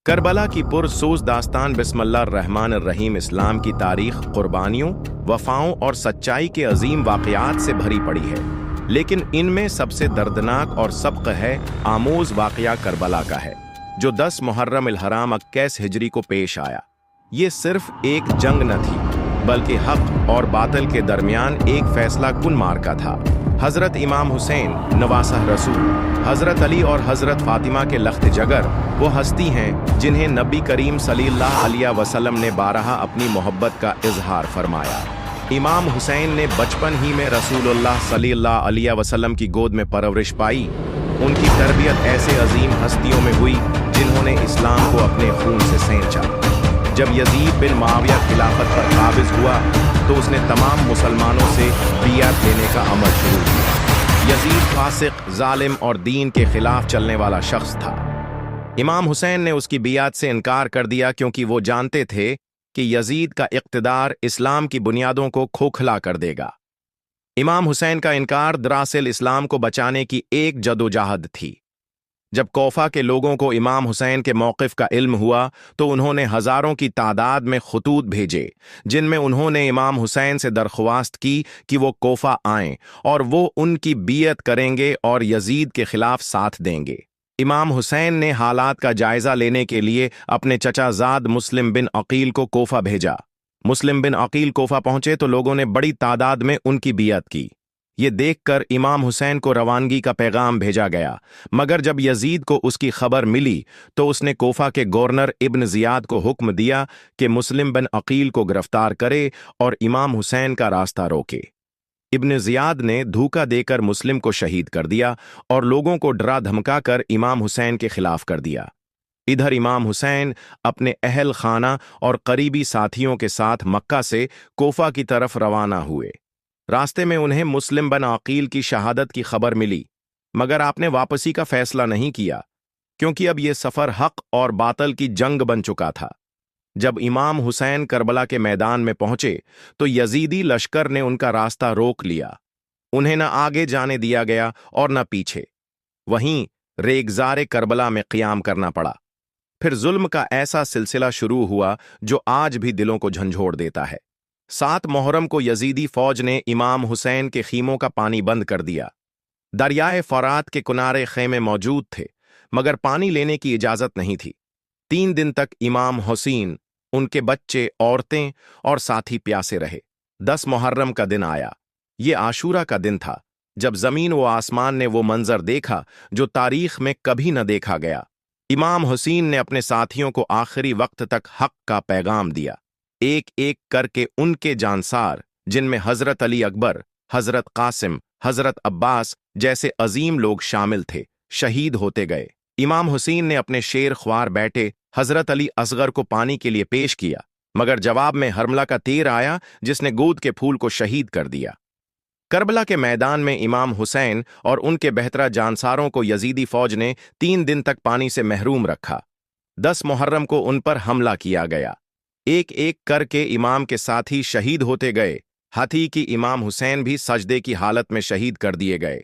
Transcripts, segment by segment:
کربلا کی پرسوز داستان بسم اللہ الرحمن الرحیم اسلام کی تاریخ قربانیوں، وفاؤں اور سچائی کے عظیم واقعات سے بھری پڑی ہے، لیکن ان میں سب سے دردناک اور سبق ہے آموز واقعہ کربلا کا ہے، جو 10 محرم الحرام 21 ہجری کو پیش آیا۔ یہ صرف ایک جنگ نہ تھی، بلکہ حق اور باطل کے درمیان ایک فیصلہ کن معرکہ تھا۔ حضرت امام حسین نواسہ رسول، حضرت علی اور حضرت فاطمہ کے لخت جگر وہ ہستی ہیں جنہیں نبی کریم صلی اللہ علیہ وسلم نے بارہا اپنی محبت کا اظہار فرمایا۔ امام حسین نے بچپن ہی میں رسول اللہ صلی اللہ علیہ وسلم کی گود میں پرورش پائی۔ ان کی تربیت ایسے عظیم ہستیوں میں ہوئی جنہوں نے اسلام کو اپنے خون سے سینچا۔ جب یزید بن معاویہ خلافت پر قابض ہوا تو اس نے تمام مسلمانوں سے بیعت لینے کا عمل شروع کیا۔ یزید فاسق، ظالم اور دین کے خلاف چلنے والا شخص تھا۔ امام حسین نے اس کی بیعت سے انکار کر دیا کیونکہ وہ جانتے تھے کہ یزید کا اقتدار اسلام کی بنیادوں کو کھوکھلا کر دے گا۔ امام حسین کا انکار دراصل اسلام کو بچانے کی ایک جدوجہد تھی۔ جب کوفہ کے لوگوں کو امام حسین کے موقف کا علم ہوا تو انہوں نے ہزاروں کی تعداد میں خطوط بھیجے، جن میں انہوں نے امام حسین سے درخواست کی کہ وہ کوفہ آئیں اور وہ ان کی بیعت کریں گے اور یزید کے خلاف ساتھ دیں گے۔ امام حسین نے حالات کا جائزہ لینے کے لیے اپنے چچا زاد مسلم بن عقیل کو کوفہ بھیجا۔ مسلم بن عقیل کوفہ پہنچے تو لوگوں نے بڑی تعداد میں ان کی بیعت کی۔ یہ دیکھ کر امام حسین کو روانگی کا پیغام بھیجا گیا، مگر جب یزید کو اس کی خبر ملی تو اس نے کوفہ کے گورنر ابن زیاد کو حکم دیا کہ مسلم بن عقیل کو گرفتار کرے اور امام حسین کا راستہ روکے۔ ابن زیاد نے دھوکہ دے کر مسلم کو شہید کر دیا اور لوگوں کو ڈرا دھمکا کر امام حسین کے خلاف کر دیا۔ ادھر امام حسین اپنے اہل خانہ اور قریبی ساتھیوں کے ساتھ مکہ سے کوفہ کی طرف روانہ ہوئے۔ راستے میں انہیں مسلم بن عقیل کی شہادت کی خبر ملی، مگر آپ نے واپسی کا فیصلہ نہیں کیا، کیونکہ اب یہ سفر حق اور باطل کی جنگ بن چکا تھا۔ جب امام حسین کربلا کے میدان میں پہنچے تو یزیدی لشکر نے ان کا راستہ روک لیا۔ انہیں نہ آگے جانے دیا گیا اور نہ پیچھے۔ وہیں ریگزار کربلا میں قیام کرنا پڑا۔ پھر ظلم کا ایسا سلسلہ شروع ہوا جو آج بھی دلوں کو جھنجھوڑ دیتا ہے۔ 7 محرم کو یزیدی فوج نے امام حسین کے خیموں کا پانی بند کر دیا۔ دریائے فرات کے کنارے خیمے موجود تھے، مگر پانی لینے کی اجازت نہیں تھی۔ 3 دن تک امام حسین، ان کے بچے، عورتیں اور ساتھی پیاسے رہے۔ 10 محرم کا دن آیا۔ یہ عاشورہ کا دن تھا، جب زمین و آسمان نے وہ منظر دیکھا جو تاریخ میں کبھی نہ دیکھا گیا۔ امام حسین نے اپنے ساتھیوں کو آخری وقت تک حق کا پیغام دیا۔ ایک ایک کر کے ان کے جانسار، جن میں حضرت علی اکبر، حضرت قاسم، حضرت عباس جیسے عظیم لوگ شامل تھے، شہید ہوتے گئے۔ امام حسین نے اپنے شیر خوار بیٹے حضرت علی اصغر کو پانی کے لیے پیش کیا، مگر جواب میں حرملہ کا تیر آیا جس نے گود کے پھول کو شہید کر دیا۔ کربلا کے میدان میں امام حسین اور ان کے بہترہ جانساروں کو یزیدی فوج نے 3 دن تک پانی سے محروم رکھا۔ 10 محرم کو ان پر حملہ کیا گیا۔ ایک ایک کر کے امام کے ساتھی شہید ہوتے گئے، ہاتھی کی امام حسین بھی سجدے کی حالت میں شہید کر دیے گئے۔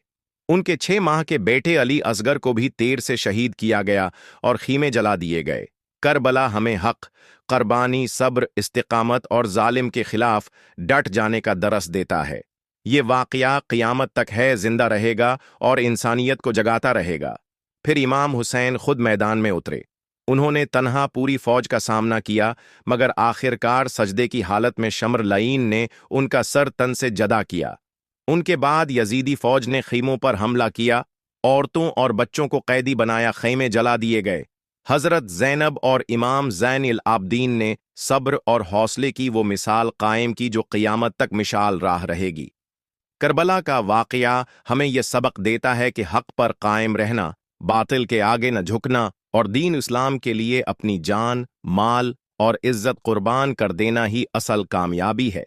ان کے 6 ماہ کے بیٹے علی اصغر کو بھی تیر سے شہید کیا گیا اور خیمے جلا دیے گئے۔ کربلا ہمیں حق، قربانی، صبر، استقامت اور ظالم کے خلاف ڈٹ جانے کا درس دیتا ہے۔ یہ واقعہ قیامت تک ہے زندہ رہے گا اور انسانیت کو جگاتا رہے گا۔ پھر امام حسین خود میدان میں اترے۔ انہوں نے تنہا پوری فوج کا سامنا کیا، مگر آخرکار سجدے کی حالت میں شمر لعین نے ان کا سر تن سے جدا کیا۔ ان کے بعد یزیدی فوج نے خیموں پر حملہ کیا، عورتوں اور بچوں کو قیدی بنایا، خیمے جلا دیے گئے۔ حضرت زینب اور امام زین العابدین نے صبر اور حوصلے کی وہ مثال قائم کی جو قیامت تک مشعل راہ رہے گی۔ کربلا کا واقعہ ہمیں یہ سبق دیتا ہے کہ حق پر قائم رہنا، باطل کے آگے نہ جھکنا اور دین اسلام کے لیے اپنی جان، مال اور عزت قربان کر دینا ہی اصل کامیابی ہے۔